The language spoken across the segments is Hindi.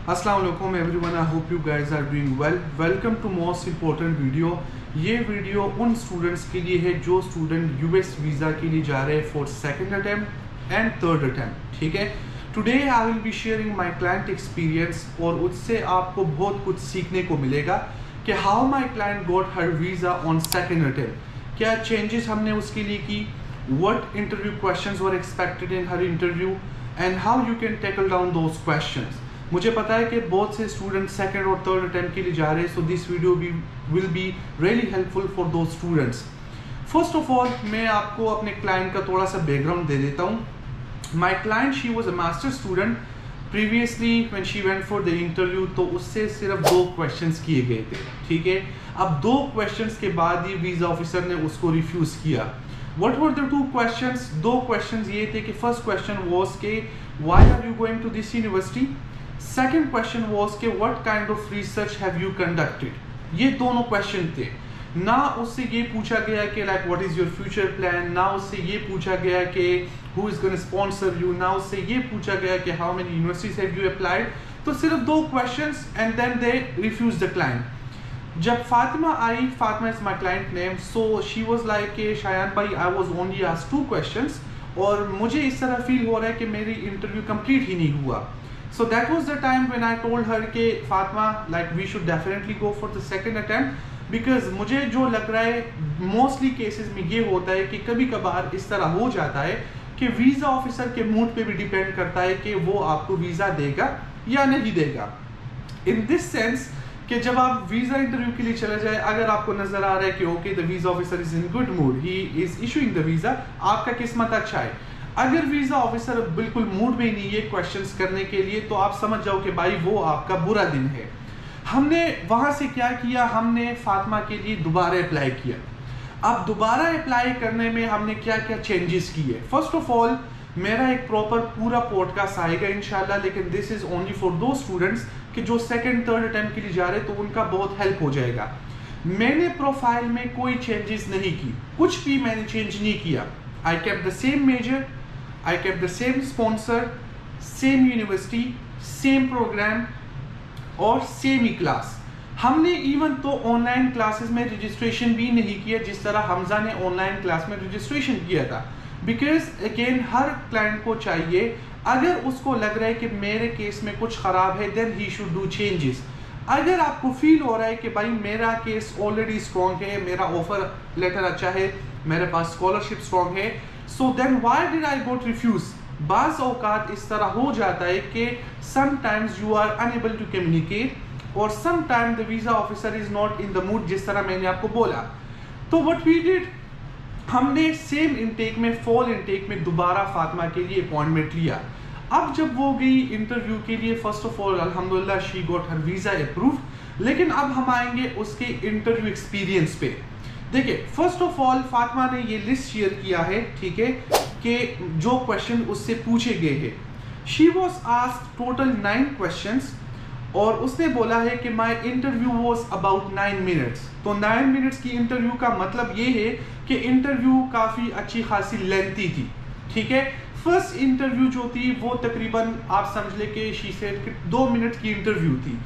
अस्सलाम वालेकुम everyone, I hope you guys are doing well. Welcome to most important video. ये वीडियो उन स्टूडेंट्स के लिए है जो स्टूडेंट यूएस वीज़ा के लिए जा रहे हैं for second attempt and third attempt. ठीक है, today I will be sharing my client experience और उससे आपको बहुत कुछ सीखने को मिलेगा कि how my client got her visa on second attempt, क्या चेंजेस हमने उसके लिए की, what interview questions were expected in her interview and how you can tackle down those questions. मुझे पता है कि बहुत से स्टूडेंट सेकंड और थर्ड अटेम्प्ट के लिए जा रहे हैं, so this video will be really helpful for those students. First of all मैं आपको अपने क्लाइंट का थोड़ा सा बैकग्राउंड दे देता हूँ। My client she was a master student previously when she went for the interview, तो उससे सिर्फ 2 क्वेश्चंस किए गए थे। ठीक है, अब 2 क्वेश्चंस के बाद ही वीज़ा ऑफिसर ने उसको रिफ्यूज़ किया। What were the 2 questions? 2 questions ये थे कि फर्स्ट क्वेश्चन was कि why are you going to this university? Second question was कि what kind of research have you conducted? ये दोनों क्वेश्चन थे। ना उससे ये पूछा गया कि like what is your future plan, ना उससे ये पूछा गया कि who is going to sponsor you, ना उससे ये पूछा गया कि how many universities have you applied। तो सिर्फ 2 questions and then they refused the client। जब फातिमा आई, Fatima is my client name, so she was like के Shayan bhai I was only asked 2 questions और मुझे इस तरह फील हो रहा है कि मेरी इंटरव्यू कंप्लीट ही नहीं हुआ। So that was the time when I told her के Fatima like we should definitely go for the second attempt, because मुझे जो लग रहा है मोस्टली केसेस में ये होता है कि कभी कभार इस तरह हो जाता है कि वीज़ा ऑफिसर के मूड पे भी डिपेंड करता है कि वो आपको वीज़ा देगा या नहीं देगा। इन दिस सेंस कि जब आप वीज़ा इंटरव्यू के लिए चले जाए, अगर आपको नजर आ रहा है कि okay the visa officer is in good mood, he is issuing the visa, आपका किस्मत अच्छा है। अगर वीज़ा ऑफिसर बिल्कुल मूड में ही नहीं है क्वेश्चंस करने के लिए, तो आप समझ जाओ कि भाई वो आपका बुरा दिन है। हमने वहाँ से क्या किया, हमने फातिमा के लिए दोबारा अप्लाई किया। अब दोबारा अप्लाई करने में हमने क्या क्या चेंजेस किए। फर्स्ट ऑफ ऑल मेरा एक प्रॉपर पूरा पॉडकास्ट आएगा इंशाल्लाह, लेकिन दिस इज ओनली फॉर दो स्टूडेंट्स कि जो सेकंड थर्ड अटेम्प्ट के लिए जा रहे, तो उनका बहुत हेल्प हो जाएगा। मैंने प्रोफाइल में कोई चेंजेस नहीं की, कुछ भी मैंने चेंज नहीं किया। I kept the same major, I kept the same sponsor, same university, same program और सेम ही क्लास। हमने इवन तो ऑनलाइन क्लासेस में रजिस्ट्रेशन भी नहीं किया जिस तरह हमजा ने ऑनलाइन क्लास में रजिस्ट्रेशन किया था, बिकॉज अगेन हर क्लाइंट को चाहिए, अगर उसको लग रहा है कि मेरे केस में कुछ खराब है, then he should do changes. अगर आपको फील हो रहा है कि भाई मेरा केस ऑलरेडी स्ट्रॉन्ग है, मेरा ऑफर लेटर अच्छा है, मेरे पास स्कॉलरशिप स्ट्रॉन्ग है, so then why did I got refuse. बाज़ औकात इस तरह हो जाता है कि sometimes you are unable to communicate और sometime the visa officer is not in the mood, जिस तरह मैंने आपको बोला। तो व्हाट वी डिड, हमने सेम इनटेक में, फॉल इनटेक में दोबारा फातिमा के लिए अपॉइंटमेंट लिया। अब जब वो गई इंटरव्यू के लिए, फर्स्ट ऑफ ऑल अल्हम्दुलिल्लाह she got her visa approved. लेकिन अब हम आएंगे उसके इंटरव्यू एक्सपीरियंस पे। देखिए, फर्स्ट ऑफ ऑल फातिमा ने ये लिस्ट शेयर किया है, ठीक है, कि जो क्वेश्चन उससे पूछे गए हैं। She was asked total 9 questions और उसने बोला है कि my interview was about 9 minutes. तो 9 मिनट्स की इंटरव्यू का मतलब ये है कि इंटरव्यू काफ़ी अच्छी खासी लेंथी थी। ठीक है, फर्स्ट इंटरव्यू जो थी वो तकरीबन आप समझ ले कि शी सेड कि 2 मिनट की इंटरव्यू थी।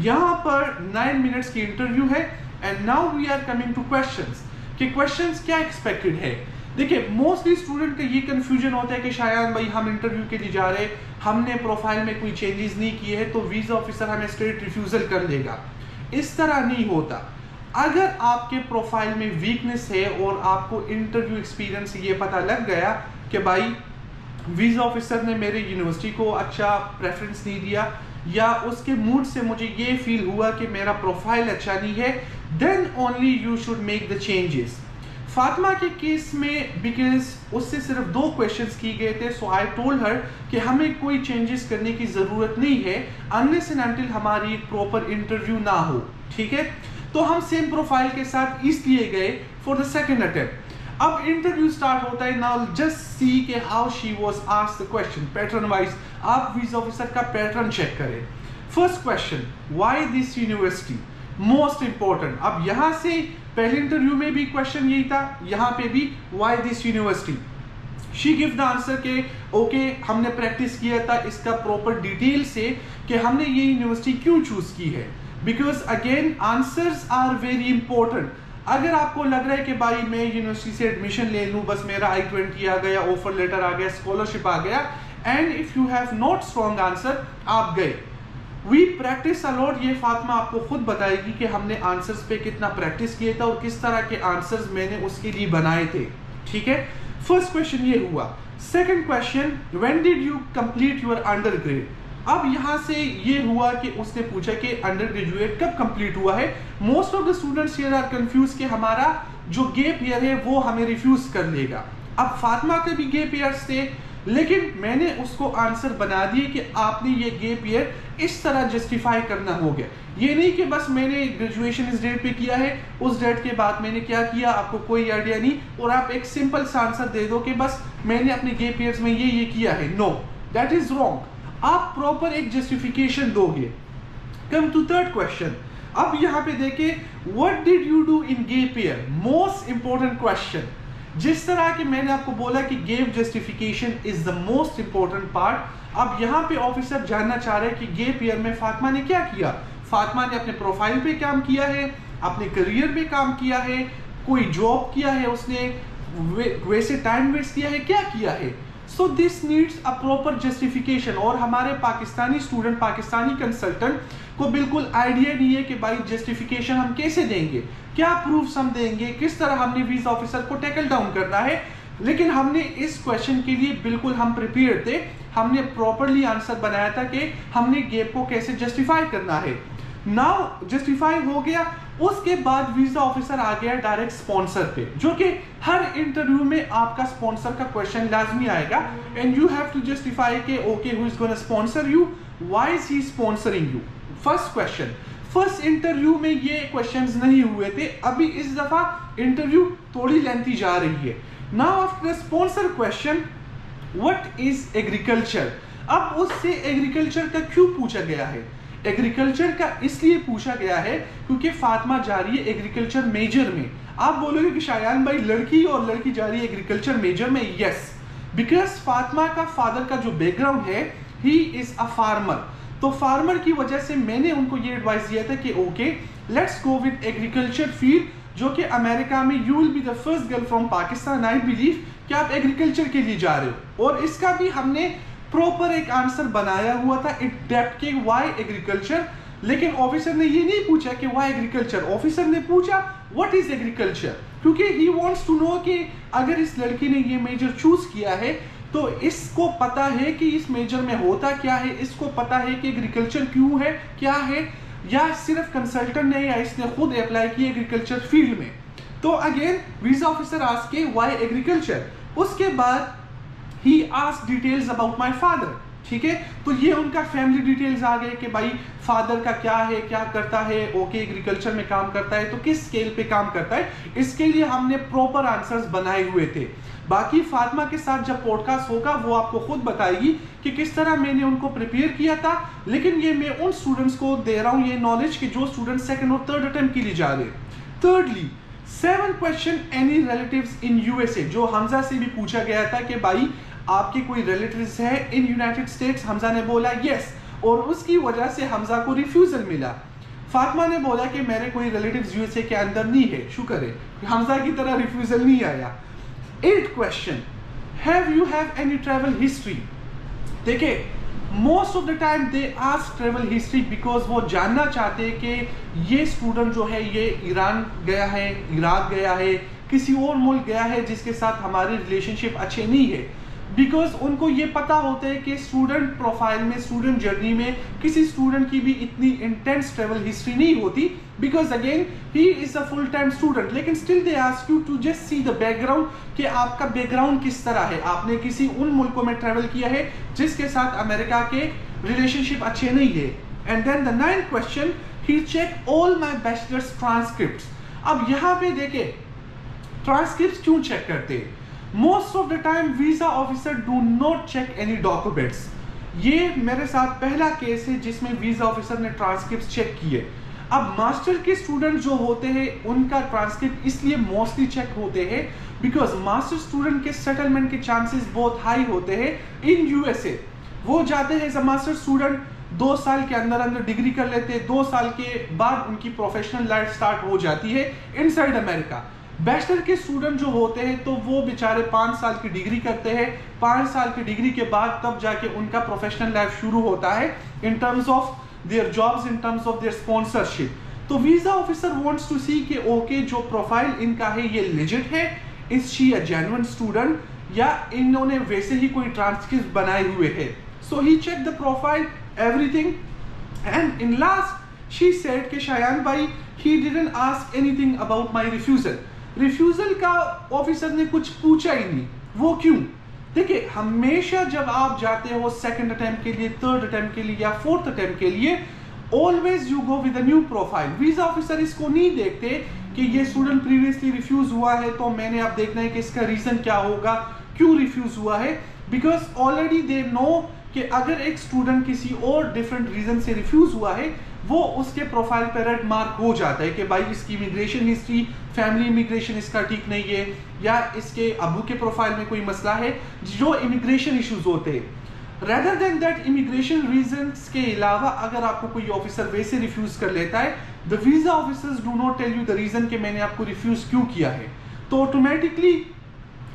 यहाँ पर 9 मिनट्स की इंटरव्यू है and now we are coming to questions कि क्वेश्चंस क्या एक्सपेक्टेड है। देखिए, मोस्टली स्टूडेंट का ये कंफ्यूजन होता है कि शायद भाई हम इंटरव्यू के लिए जा रहे हैं, हमने प्रोफाइल में कोई चेंजेस नहीं किए हैं, तो वीज़ा ऑफिसर हमें स्ट्रेट रिफ्यूज़ल कर देगा। इस तरह नहीं होता। अगर आपके प्रोफाइल में वीकनेस है और आपको इंटरव्यू एक्सपीरियंस से ये पता लग गया कि भाई वीज़ा ऑफिसर ने मेरे यूनिवर्सिटी को अच्छा प्रेफरेंस नहीं दिया या उसके मूड से मुझे ये फील हुआ कि मेरा प्रोफाइल अच्छा नहीं है, then only you should make the changes. Fatima के केस में बिकॉज उससे सिर्फ 2 क्वेश्चंस किए गए थे, सो आई टोल्ड हर कि हमें कोई चेंजेस करने की ज़रूरत नहीं है अनलेस एंड अनटिल हमारी एक प्रॉपर इंटरव्यू ना हो। ठीक है, तो हम सेम प्रोफाइल के साथ इसलिए गए फॉर द सेकेंड अटेम्प्ट। अब इंटरव्यू स्टार्ट होता है, नाउ जस्ट सी के how she was asked the question pattern wise. आप वीज़ा ऑफिसर का पैटर्न चेक करें। First question, why this university, most important. अब यहाँ से पहले इंटरव्यू में भी क्वेश्चन यही था, यहाँ पे भी why this university. She give the answer के ओके हमने प्रैक्टिस किया था इसका प्रॉपर डिटेल से कि हमने ये यूनिवर्सिटी क्यों चूज की है, because again answers are very important. अगर आपको लग रहा है कि भाई मैं यूनिवर्सिटी से एडमिशन ले लूं, बस मेरा I-20 आ गया, ऑफर लेटर आ गया, स्कॉलरशिप आ गया, and if you have not strong answer, आप गए। वी प्रैक्टिस अलॉट, ये फातिमा आपको खुद बताएगी कि हमने आंसर्स पे कितना प्रैक्टिस किया था और किस तरह के आंसर्स मैंने उसके लिए बनाए थे। ठीक है, फर्स्ट क्वेश्चन ये हुआ। Second question, when did you complete your under grade. अब यहाँ से ये हुआ कि उसने पूछा कि अंडर ग्रेजुएट कब कंप्लीट हुआ है। Most of the students here are confuse कि हमारा जो गैप ईयर है वो हमें रिफ्यूज कर लेगा। अब फातिमा के भी गैप ईयर्स थे, लेकिन मैंने उसको आंसर बना दिए कि आपने ये गैप ईयर इस तरह जस्टिफाई करना हो गया। ये नहीं कि बस मैंने ग्रेजुएशन इस डेट पे किया है, उस डेट के बाद मैंने क्या किया आपको कोई आइडिया नहीं, और आप एक सिंपल सा आंसर दे दो कि बस मैंने अपने गैप ईयर्स में ये किया है। No, that is wrong. आप प्रॉपर एक जस्टिफिकेशन दोगे। Come to third question. अब यहाँ पे देखे, what did you do in gap year, most important question. जिस तरह कि मैंने आपको बोला कि gap justification is the most important part. अब यहाँ पे ऑफिसर जानना चाह रहे हैं कि गैप ईयर में फातिमा ने क्या किया। फातिमा ने अपने प्रोफाइल पे काम किया है, अपने करियर पे काम किया है, कोई जॉब किया है उसने, वैसे टाइम वेस्ट किया है, क्या किया है। So this needs a proper justification. और हमारे पाकिस्तानी स्टूडेंट, पाकिस्तानी कंसल्टेंट को बिल्कुल आइडिया नहीं है कि भाई जस्टिफिकेशन हम कैसे देंगे, क्या प्रूफ्स हम देंगे, किस तरह हमने वीजा ऑफिसर को टैकल डाउन करना है। लेकिन हमने इस क्वेश्चन के लिए बिल्कुल हम प्रिपेयर थे, हमने प्रॉपरली आंसर बनाया था कि हमने गैप को कैसे जस्टिफाई करना है। नाउ जस्टिफाई हो गया, उसके बाद वीजा ऑफिसर आ गया डायरेक्ट स्पॉन्सर पे, जो कि हर इंटरव्यू में आपका स्पॉन्सर का क्वेश्चन लाजमी आएगा, and you have to justify के okay who is gonna sponsor you, why is he sponsoring you. First question, first interview में ये क्वेश्चंस नहीं हुए थे, अभी इस दफा इंटरव्यू थोड़ी लेंथी जा रही है। Now after sponsor question, what is agriculture. अब उससे एग्रीकल्चर का क्यों पूछा गया है। एग्रीकल्चर का इसलिए पूछा गया है क्योंकि फातिमा जा रही है एग्रीकल्चर मेजर में। आप बोलोगे कि शायान भाई लड़की और लड़की जा रही है एग्रीकल्चर मेजर में, यस, बिकॉज फातिमा का फादर का जो बैकग्राउंड है, ही इज अ फार्मर। तो फार्मर की वजह से मैंने उनको ये एडवाइस दिया था कि okay let's go with agriculture field, जो कि अमेरिका में you will be the first girl from Pakistan, I believe कि आप एग्रीकल्चर के लिए जा रहे हो। और इसका भी हमने प्रॉपर एक आंसर बनाया हुआ था इन डेप्थ के व्हाई एग्रीकल्चर। लेकिन ऑफिसर ने ये नहीं पूछा कि व्हाई एग्रीकल्चर, ऑफिसर ने पूछा व्हाट इज एग्रीकल्चर, क्योंकि ही वांट्स टू नो कि अगर इस लड़की ने ये मेजर चूज किया है तो इसको पता है कि इस मेजर में होता क्या है, इसको पता है कि एग्रीकल्चर क्यों है, क्या है, या सिर्फ कंसल्टेंट ने या इसने खुद अप्लाई किया एग्रीकल्चर फील्ड में। तो अगेन वीजा ऑफिसर आस्क के व्हाई एग्रीकल्चर। उसके बाद ही ask details about my father. ठीक है, तो ये उनका फैमिली डिटेल्स आ गए कि भाई फादर का क्या है, क्या करता है, ओके एग्रीकल्चर में काम करता है, तो किस स्केल पे काम करता है, इसके लिए हमने प्रॉपर आंसर्स बनाए हुए थे। बाकी फातिमा के साथ जब पॉडकास्ट होगा वो आपको खुद बताएगी कि किस तरह मैंने उनको प्रिपेयर किया था। लेकिन ये मैं उन स्टूडेंट्स को दे रहा हूँ ये नॉलेज कि जो स्टूडेंट सेकंड और थर्ड अटेम्प्ट के लिए जा रहे हैं। थिर्डली, 7 question any relatives in USA, जो हमजा से भी पूछा गया था कि भाई आपके कोई रिलेटिव्स है इन यूनाइटेड स्टेट्स। हमजा ने बोला यस, और उसकी वजह से हमजा को रिफ्यूजल मिला। फातिमा ने बोला कि मेरे कोई रिलेटिव्स यूएसए के अंदर नहीं है, शुक्र है हमजा की तरह रिफ्यूजल नहीं आया। 8 question, have you have any travel history. देखिए most of the time they ask travel history because वो जानना चाहते हैं कि ये स्टूडेंट जो है ये ईरान गया है, इराक गया है, किसी और मुल्क गया है जिसके साथ हमारे रिलेशनशिप अच्छे नहीं है। बिकॉज उनको ये पता होता है कि स्टूडेंट प्रोफाइल में, स्टूडेंट जर्नी में किसी स्टूडेंट की भी इतनी इंटेंस ट्रैवल हिस्ट्री नहीं होती, because again he is a full time student. लेकिन still they ask you to just see the background कि आपका बैकग्राउंड किस तरह है, आपने किसी उन मुल्कों में ट्रैवल किया है जिसके साथ अमेरिका के रिलेशनशिप अच्छे नहीं है। And then the 9th question, he check all my bachelors transcripts. अब यहाँ पे देखे ट्रांसक्रिप्ट्स क्यों चेक करते हैं। Most of the time visa officer do not check any documents. ये मेरे साथ पहला केस है जिसमें वीजा ऑफिसर ने ट्रांसक्रिप्ट्स चेक किए। अब मास्टर के स्टूडेंट जो होते हैं उनका ट्रांसक्रिप्ट इसलिए मोस्टली चेक होते हैं बिकॉज मास्टर स्टूडेंट के सेटलमेंट के चांसेस बहुत हाई होते हैं इन यूएसए। वो जाते हैं एज अ मास्टर स्टूडेंट, 2 साल के अंदर अंदर डिग्री कर लेते हैं, 2 साल के बाद उनकी प्रोफेशनल लाइफ स्टार्ट हो जाती है इनसाइड अमेरिका। बैचलर के स्टूडेंट जो होते हैं तो वो बेचारे 5 साल की डिग्री करते हैं, 5 साल की डिग्री के बाद तब जाके उनका प्रोफेशनल लाइफ शुरू होता है in terms of their jobs, in terms of their sponsorship. तो visa officer wants to see कि ओके जो प्रोफाइल इनका है ये लेजिट है, is she a genuine student, या इन्होंने वैसे ही कोई ट्रांसक्रिप्ट बनाए हुए है। So he check the profile everything and in last she said कि Shayan bhai he didn't ask anything about my refusal. Refusal का ऑफिसर ने कुछ पूछा ही नहीं। वो क्यों? देखिए, हमेशा जब आप जाते हो सेकंड अटेम्प्ट के लिए, थर्ड अटेम्प्ट के लिए या फोर्थ अटेम्प्ट के लिए, always you go with a new profile. Visa officer इसको नहीं देखते कि ये स्टूडेंट प्रीवियसली रिफ्यूज हुआ है तो मैंने अब देखना है कि इसका रीजन क्या होगा, क्यों रिफ्यूज हुआ है, बिकॉज ऑलरेडी दे नो कि अगर एक स्टूडेंट किसी और डिफरेंट रीजन से रिफ्यूज हुआ है वो उसके प्रोफाइल पर रेड मार्क हो जाता है कि भाई इसकी इमिग्रेशन हिस्ट्री, फैमिली इमिग्रेशन इसका ठीक नहीं है, या इसके अबू के प्रोफाइल में कोई मसला है, जो इमिग्रेशन इश्यूज होते हैं। Rather than that immigration reasons के अलावा अगर आपको कोई ऑफिसर वैसे रिफ्यूज कर लेता है, the visa officers do not tell you the reason कि मैंने आपको रिफ्यूज क्यों किया है। तो ऑटोमेटिकली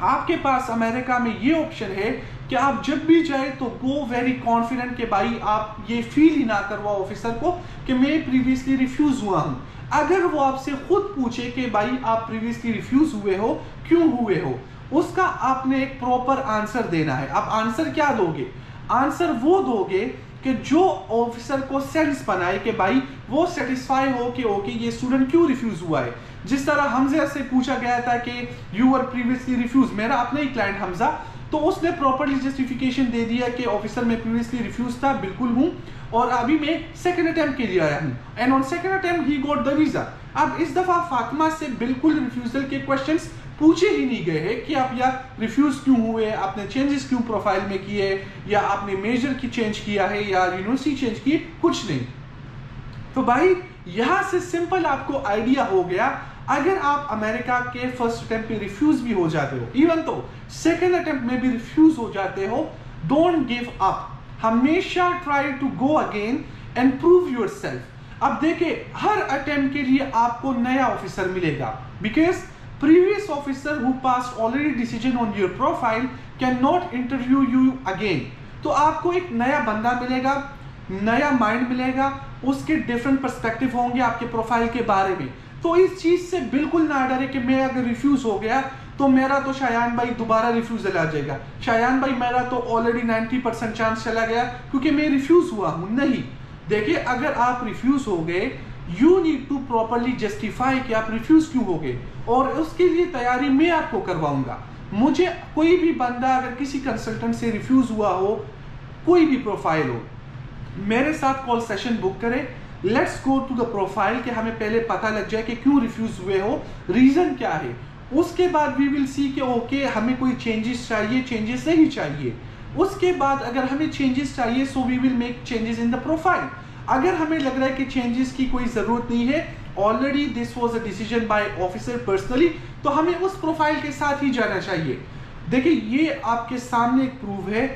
आपके पास अमेरिका में ये ऑप्शन है कि आप जब भी जाए तो गो वेरी कॉन्फिडेंट कि भाई आप ये फील ही ना करवाओ ऑफिसर को कि मैं प्रीवियसली रिफ्यूज हुआ हूं। अगर वो आपसे खुद पूछे कि भाई आप प्रीवियसली रिफ्यूज हुए हो, क्यों हुए हो, उसका आपने एक प्रॉपर आंसर देना है। आप आंसर क्या दोगे? आंसर वो दोगे कि जो ऑफिसर को सेंस बनाए कि भाई वो सेटिस्फाई हो कि ओके ये स्टूडेंट क्यों रिफ्यूज हुआ है। जिस तरह हमजा से पूछा गया था कि यू आर प्रीवियसली रिफ्यूज, मेरा अपना ही क्लाइंट हमजा, तो उसने प्रॉपर्ली जस्टिफिकेशन दे दिया कि ऑफिसर मैं प्रीवियसली रिफ्यूज था, बिल्कुल हूं, और अभी मैं सेकंड अटेम्प्ट के लिए आया हूं, and on second attempt he got the visa. अब इस दफा फातिमा से बिल्कुल रिफ्यूजल के क्वेश्चंस पूछे ही नहीं गए हैं कि आप यार रिफ्यूज क्यों हुए, आपने चेंजेस क्यों प्रोफाइल में किए, या आपने मेजर की चेंज किया है, या यूनिवर्सिटी चेंज की, कुछ नहीं। तो भाई यहां से सिंपल आपको आइडिया हो गया, अगर आप अमेरिका के फर्स्ट अटेम्प्ट में रिफ्यूज भी हो जाते हो, इवन तो सेकंड अटेम्प्ट में भी रिफ्यूज हो जाते हो, डोंट गिव अप, हमेशा try to go again and prove yourself. अब देखिए, हर अटेम्प्ट के लिए आपको नया ऑफिसर मिलेगा, because previous officer who passed already decision on your profile cannot interview you again। तो आपको एक नया बंदा मिलेगा, नया माइंड मिलेगा, उसके डिफरेंट पर्सपेक्टिव होंगे आपके प्रोफाइल के बारे में। तो इस चीज से बिल्कुल ना डरे कि मैं अगर रिफ्यूज हो गया तो मेरा तो शायान भाई दोबारा रिफ्यूजल आ जाएगा, शायान भाई मेरा तो ऑलरेडी 90% चांस चला गया क्योंकि मैं रिफ्यूज हुआ हूं। नहीं, देखिए, अगर आप रिफ्यूज हो गए, you need to properly justify कि आप रिफ्यूज क्यों हो गए, और उसके लिए तैयारी मैं आपको करवाऊंगा। मुझे कोई भी बंदा अगर किसी कंसल्टेंट से रिफ्यूज हुआ हो, कोई भी प्रोफाइल हो, मेरे साथ कॉल सेशन बुक करें, let's go to the profile कि हमें पहले पता लग जाए कि क्यों रिफ्यूज हुए हो, रीजन क्या है। उसके बाद वी विल सी कि ओके हमें कोई चेंजेस चाहिए, चेंजेस नहीं चाहिए। उसके बाद अगर हमें चेंजेस चाहिए, so we will make changes in the profile. अगर हमें लग रहा है कि चेंजेस की कोई जरूरत नहीं है, already this was a decision by officer personally, तो हमें उस प्रोफाइल के साथ ही जाना चाहिए। देखिए, ये आपके सामने एक प्रूफ है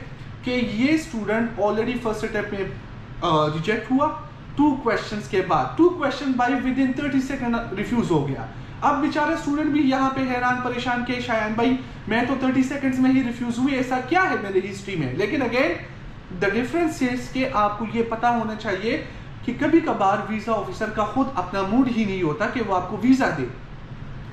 कि ये स्टूडेंट ऑलरेडी फर्स्ट अटेम्प्ट में रिजेक्ट हुआ, 2 क्वेश्चंस के बाद, 2 question by within 30 second refuse हो गया। अब बेचारा स्टूडेंट भी यहाँ पे हैरान परेशान के शायान भाई मैं तो 30 सेकंड्स में ही रिफ्यूज हुई, ऐसा क्या है मेरी हिस्ट्री में। लेकिन अगेन द डिफरेंस इज कि आपको ये पता होना चाहिए कि कभी कभार वीजा ऑफिसर का खुद अपना मूड ही नहीं होता कि वो आपको वीजा दे।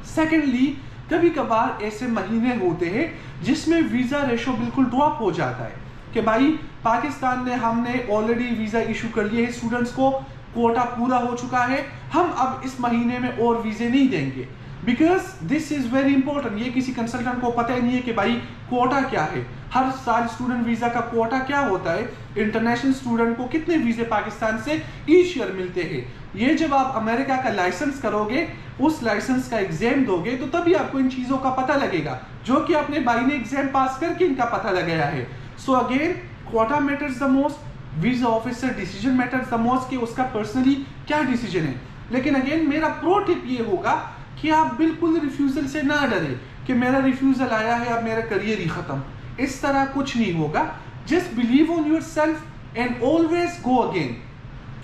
सेकेंडली, कभी कभार ऐसे महीने होते हैं जिसमें वीजा रेशो बिल्कुल ड्रॉप हो जाता है कि भाई पाकिस्तान ने हमने ऑलरेडी वीजा इशू कर लिए है स्टूडेंट्स को, कोटा पूरा हो चुका है, हम अब इस महीने में और वीजे नहीं देंगे, because this is very important. ये किसी कंसल्टेंट को पता ही नहीं है कि भाई कोटा क्या है, हर साल स्टूडेंट वीजा का कोटा क्या होता है, इंटरनेशनल स्टूडेंट को कितने वीजे पाकिस्तान से ईच ईयर मिलते हैं। ये जब आप अमेरिका का लाइसेंस करोगे, उस लाइसेंस का एग्जाम दोगे, तो तभी आपको इन चीजों का पता लगेगा, जो कि अपने भाई ने एग्जाम पास करके इनका पता लगाया है। So again, quota matters the most, visa officer decision matters the most कि उसका पर्सनली क्या डिसीजन है। लेकिन अगेन मेरा प्रो टिप ये होगा कि आप बिल्कुल रिफ्यूजल से ना डरे कि मेरा रिफ्यूजल आया है अब मेरा करियर ही खत्म, इस तरह कुछ नहीं होगा। Just believe on your self and always go again.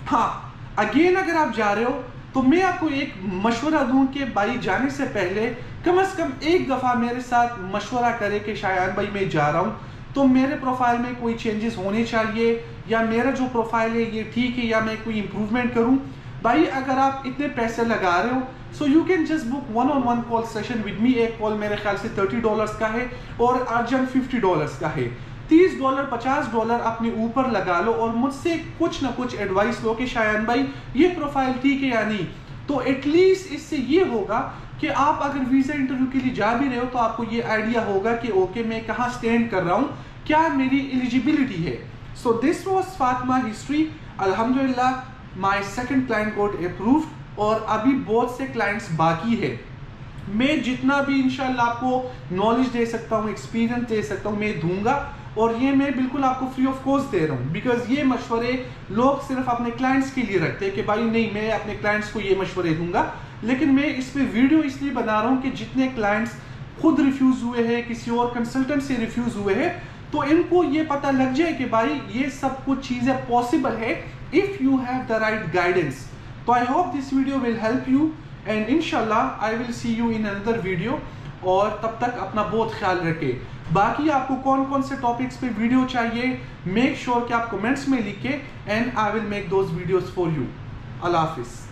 हाँ, अगेन अगर आप जा रहे हो तो मैं आपको एक मशवरा दूं कि भाई जाने से पहले कम से कम एक दफ़ा मेरे साथ मशवरा करें कि शायान भाई मैं जा रहा हूँ तो मेरे प्रोफाइल में कोई चेंजेस होने चाहिए, या मेरा जो प्रोफाइल है ये ठीक है, या मैं कोई इंप्रूवमेंट करूँ। भाई अगर आप इतने पैसे लगा रहे हो so you can just book $1-on-1 call session with me. एक कॉल मेरे ख्याल से $30 का है और अर्जेंट $50 का है। $30 $50 अपने ऊपर लगा लो और मुझसे कुछ ना कुछ एडवाइस लो कि शायान भाई ये प्रोफाइल ठीक है या नहीं। तो एटलीस्ट इससे ये होगा कि आप अगर वीज़ा इंटरव्यू के लिए जा भी रहे हो तो आपको ये आइडिया होगा कि ओके मैं कहाँ स्टैंड कर रहा हूँ, क्या मेरी एलिजिबिलिटी है। So this was Fatima history. अल्हम्दुलिल्लाह my second client got approved और अभी बहुत से क्लाइंट्स बाकी है। मैं जितना भी इंशाल्लाह आपको नॉलेज दे सकता हूँ, एक्सपीरियंस दे सकता हूँ, मैं दूंगा। और ये मैं बिल्कुल आपको फ्री ऑफ कॉस्ट दे रहा हूँ, बिकॉज ये मशवरे लोग सिर्फ अपने क्लाइंट्स के लिए रखते हैं कि भाई नहीं मैं अपने क्लाइंट्स को ये मशवरे दूंगा। लेकिन मैं इस पे वीडियो इसलिए बना रहा हूँ कि जितने क्लाइंट्स खुद रिफ्यूज हुए हैं, किसी और कंसल्टेंट से रिफ्यूज हुए हैं, तो इनको ये पता लग जाए कि भाई ये सब कुछ चीज़ें पॉसिबल है if you have the right guidance. तो I hope this video will help you and इंशाल्लाह I will see you in another video. और तब तक अपना बहुत ख्याल रखें। बाकी आपको कौन कौन से टॉपिक्स पे वीडियो चाहिए मेक श्योर कि आप कमेंट्स में लिखें and I will make those videos for you. अल्लाह हाफिज़।